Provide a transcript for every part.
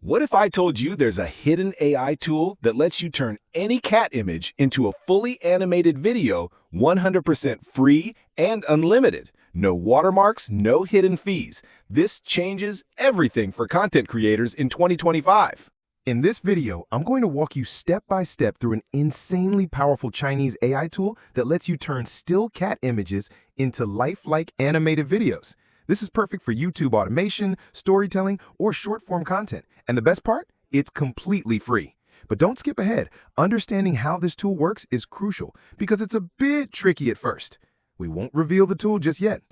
What if I told you there's a hidden AI tool that lets you turn any cat image into a fully animated video 100% free and unlimited? No watermarks, no hidden fees. This changes everything for content creators in 2025. In this video, I'm going to walk you step by step through an insanely powerful Chinese AI tool that lets you turn still cat images into lifelike animated videos. This is perfect for YouTube automation, storytelling, or short-form content. And the best part? It's completely free. But don't skip ahead. Understanding how this tool works is crucial because it's a bit tricky at first. We won't reveal the tool just yet.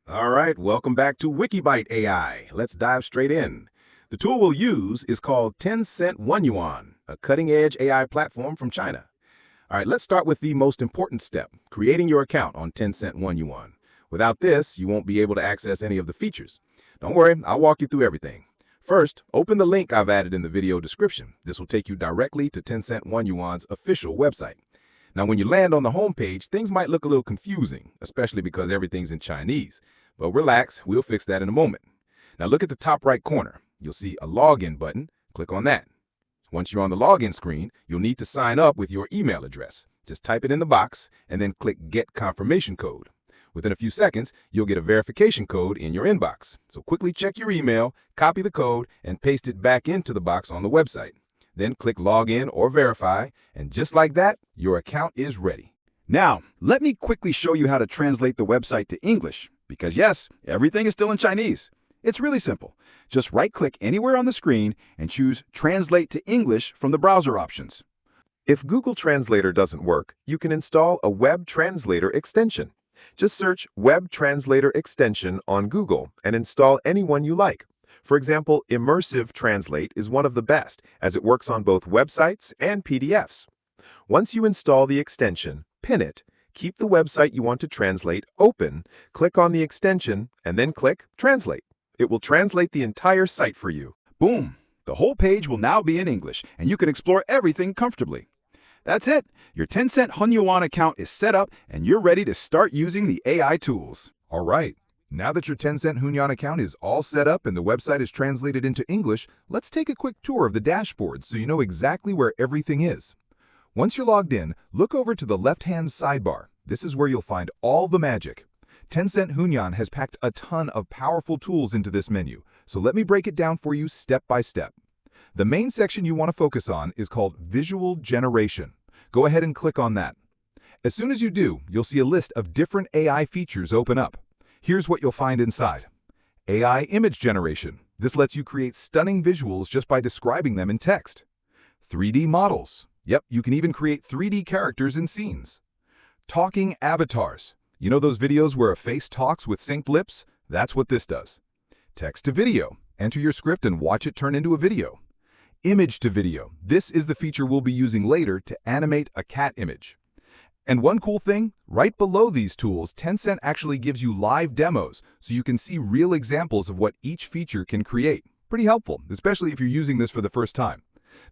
All right, welcome back to Byte AI. Let's dive straight in. The tool we'll use is called Tencent Hunyuan, a cutting-edge AI platform from China. All right, let's start with the most important step, creating your account on Tencent Hunyuan. Without this, you won't be able to access any of the features. Don't worry, I'll walk you through everything. First, open the link I've added in the video description. This will take you directly to Tencent Hunyuan's official website. Now, when you land on the homepage, things might look a little confusing, especially because everything's in Chinese. But relax, we'll fix that in a moment. Now look at the top right corner. You'll see a login button. Click on that. Once you're on the login screen, you'll need to sign up with your email address. Just type it in the box and then click Get Confirmation Code. Within a few seconds, you'll get a verification code in your inbox. So quickly check your email, copy the code, and paste it back into the box on the website. Then click Login or Verify, and just like that, your account is ready. Now, let me quickly show you how to translate the website to English. Because yes, everything is still in Chinese. It's really simple. Just right-click anywhere on the screen and choose Translate to English from the browser options. If Google Translator doesn't work, you can install a web translator extension. Just search Web Translator Extension on Google and install any one you like. For example, Immersive Translate is one of the best, as it works on both websites and PDFs. Once you install the extension, pin it, keep the website you want to translate open, click on the extension, and then click Translate. It will translate the entire site for you. Boom! The whole page will now be in English, and you can explore everything comfortably. That's it! Your Tencent Hunyuan account is set up, and you're ready to start using the AI tools. All right. Now that your Tencent Hunyuan account is all set up and the website is translated into English, let's take a quick tour of the dashboard so you know exactly where everything is. Once you're logged in, look over to the left-hand sidebar. This is where you'll find all the magic. Tencent Hunyuan has packed a ton of powerful tools into this menu, so let me break it down for you step by step. The main section you want to focus on is called Visual Generation. Go ahead and click on that. As soon as you do, you'll see a list of different AI features open up. Here's what you'll find inside. AI Image Generation. This lets you create stunning visuals just by describing them in text. 3D Models. Yep, you can even create 3D characters and scenes. Talking Avatars. You know those videos where a face talks with synced lips? That's what this does. Text to Video. Enter your script and watch it turn into a video. Image to Video. This is the feature we'll be using later to animate a cat image. And one cool thing, right below these tools, Tencent actually gives you live demos so you can see real examples of what each feature can create. Pretty helpful, especially if you're using this for the first time.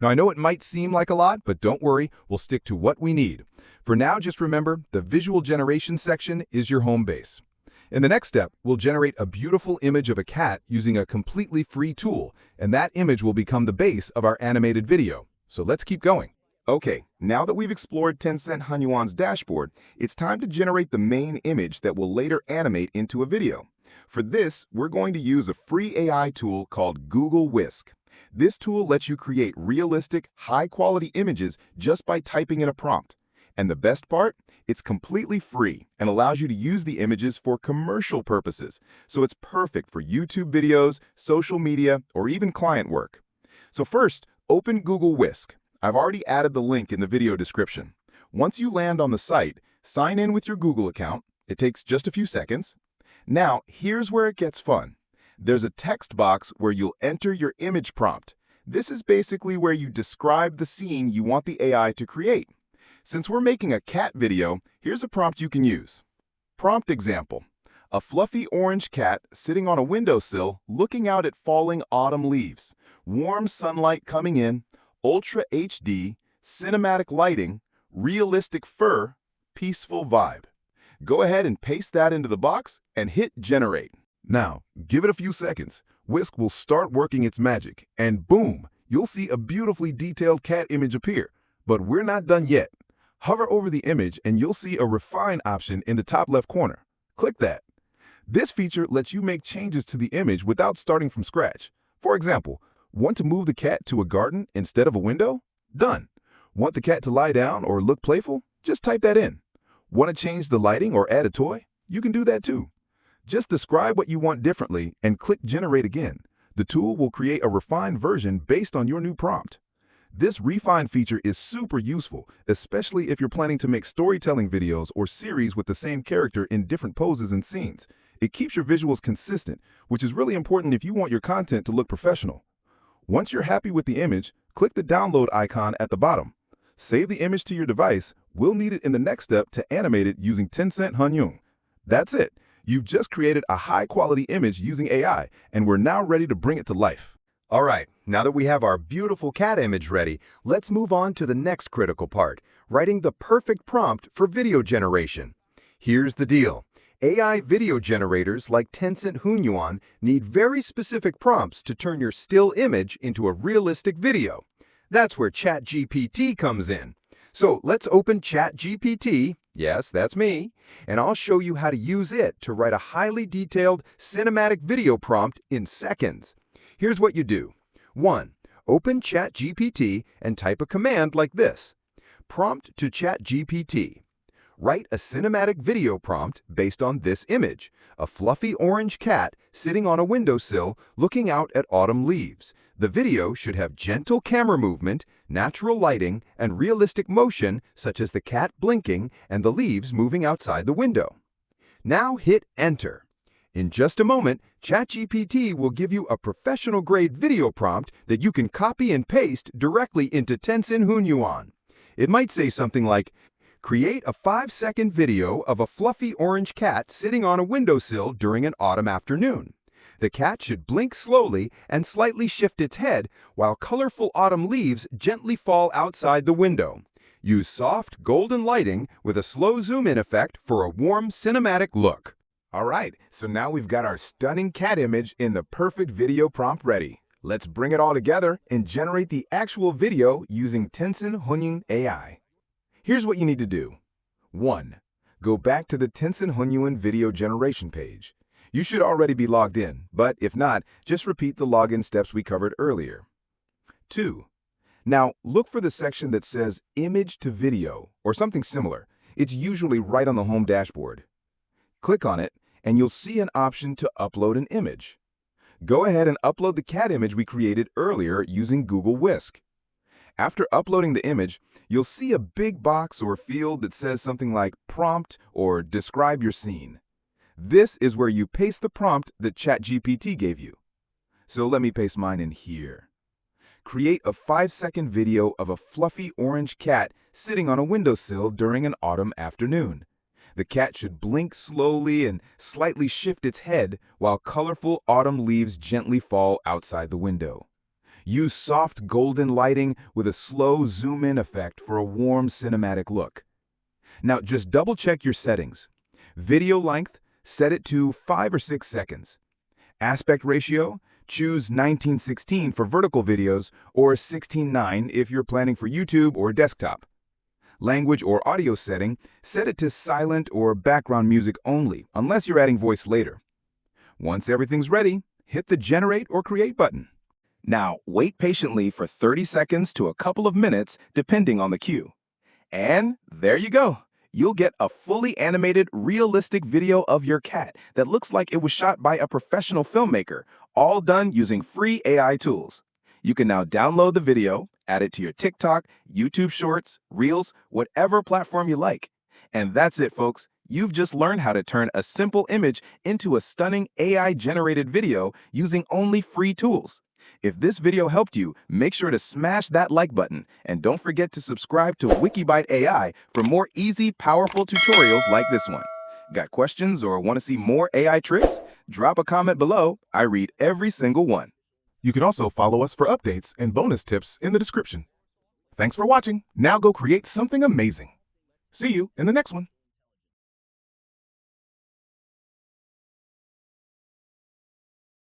Now, I know it might seem like a lot, but don't worry, we'll stick to what we need. For now, just remember, the visual generation section is your home base. In the next step, we'll generate a beautiful image of a cat using a completely free tool, and that image will become the base of our animated video. So let's keep going. Okay, now that we've explored Tencent Hunyuan's dashboard, it's time to generate the main image that will later animate into a video. For this, we're going to use a free AI tool called Google Whisk. This tool lets you create realistic, high-quality images just by typing in a prompt. And the best part? It's completely free and allows you to use the images for commercial purposes. So it's perfect for YouTube videos, social media, or even client work. So first, open Google Whisk. I've already added the link in the video description. Once you land on the site, sign in with your Google account. It takes just a few seconds. Now, here's where it gets fun. There's a text box where you'll enter your image prompt. This is basically where you describe the scene you want the AI to create. Since we're making a cat video, here's a prompt you can use. Prompt example: a fluffy orange cat sitting on a windowsill looking out at falling autumn leaves. Warm sunlight coming in, Ultra HD, cinematic lighting, realistic fur, peaceful vibe. Go ahead and paste that into the box and hit Generate. Now, give it a few seconds. Whisk will start working its magic, and boom, you'll see a beautifully detailed cat image appear. But we're not done yet. Hover over the image and you'll see a Refine option in the top left corner. Click that. This feature lets you make changes to the image without starting from scratch. For example, want to move the cat to a garden instead of a window? Done. Want the cat to lie down or look playful? Just type that in. Want to change the lighting or add a toy? You can do that too. Just describe what you want differently and click Generate again. The tool will create a refined version based on your new prompt. This refine feature is super useful, especially if you're planning to make storytelling videos or series with the same character in different poses and scenes. It keeps your visuals consistent, which is really important if you want your content to look professional. Once you're happy with the image, click the download icon at the bottom. Save the image to your device. We'll need it in the next step to animate it using Tencent Hunyuan. That's it. You've just created a high-quality image using AI, and we're now ready to bring it to life. All right, now that we have our beautiful cat image ready, let's move on to the next critical part, writing the perfect prompt for video generation. Here's the deal. AI video generators like Tencent Hunyuan need very specific prompts to turn your still image into a realistic video. That's where ChatGPT comes in. So let's open ChatGPT, yes, that's me, and I'll show you how to use it to write a highly detailed cinematic video prompt in seconds. Here's what you do. 1. Open ChatGPT and type a command like this. Prompt to ChatGPT. Write a cinematic video prompt based on this image, a fluffy orange cat sitting on a windowsill looking out at autumn leaves. The video should have gentle camera movement, natural lighting, and realistic motion such as the cat blinking and the leaves moving outside the window. Now hit Enter. In just a moment, ChatGPT will give you a professional-grade video prompt that you can copy and paste directly into Tencent Hunyuan. It might say something like, create a 5-second video of a fluffy orange cat sitting on a windowsill during an autumn afternoon. The cat should blink slowly and slightly shift its head while colorful autumn leaves gently fall outside the window. Use soft, golden lighting with a slow zoom-in effect for a warm, cinematic look. All right, so now we've got our stunning cat image in the perfect video prompt ready. Let's bring it all together and generate the actual video using Tencent Hunyuan AI. Here's what you need to do. 1. Go back to the Tencent Hunyuan video generation page. You should already be logged in, but if not, just repeat the login steps we covered earlier. 2. Now, look for the section that says Image to Video or something similar. It's usually right on the home dashboard. Click on it, and you'll see an option to upload an image. Go ahead and upload the cat image we created earlier using Google Whisk. After uploading the image, you'll see a big box or field that says something like Prompt or Describe your scene. This is where you paste the prompt that ChatGPT gave you. So let me paste mine in here. Create a 5-second video of a fluffy orange cat sitting on a windowsill during an autumn afternoon. The cat should blink slowly and slightly shift its head while colorful autumn leaves gently fall outside the window. Use soft golden lighting with a slow zoom-in effect for a warm cinematic look. Now just double-check your settings. Video length, set it to 5 or 6 seconds. Aspect ratio, choose 19:16 for vertical videos or 16:9 if you're planning for YouTube or desktop. Language or audio setting, set it to silent or background music only, unless you're adding voice later. Once everything's ready, hit the Generate or Create button. Now, wait patiently for 30 seconds to a couple of minutes, depending on the cue. And there you go. You'll get a fully animated, realistic video of your cat that looks like it was shot by a professional filmmaker, all done using free AI tools. You can now download the video, add it to your TikTok, YouTube Shorts, Reels, whatever platform you like. And that's it, folks. You've just learned how to turn a simple image into a stunning AI-generated video using only free tools. If this video helped you, make sure to smash that like button and don't forget to subscribe to Byte AI for more easy, powerful tutorials like this one. Got questions or want to see more AI tricks? Drop a comment below. I read every single one. You can also follow us for updates and bonus tips in the description. Thanks for watching. Now go create something amazing. See you in the next one.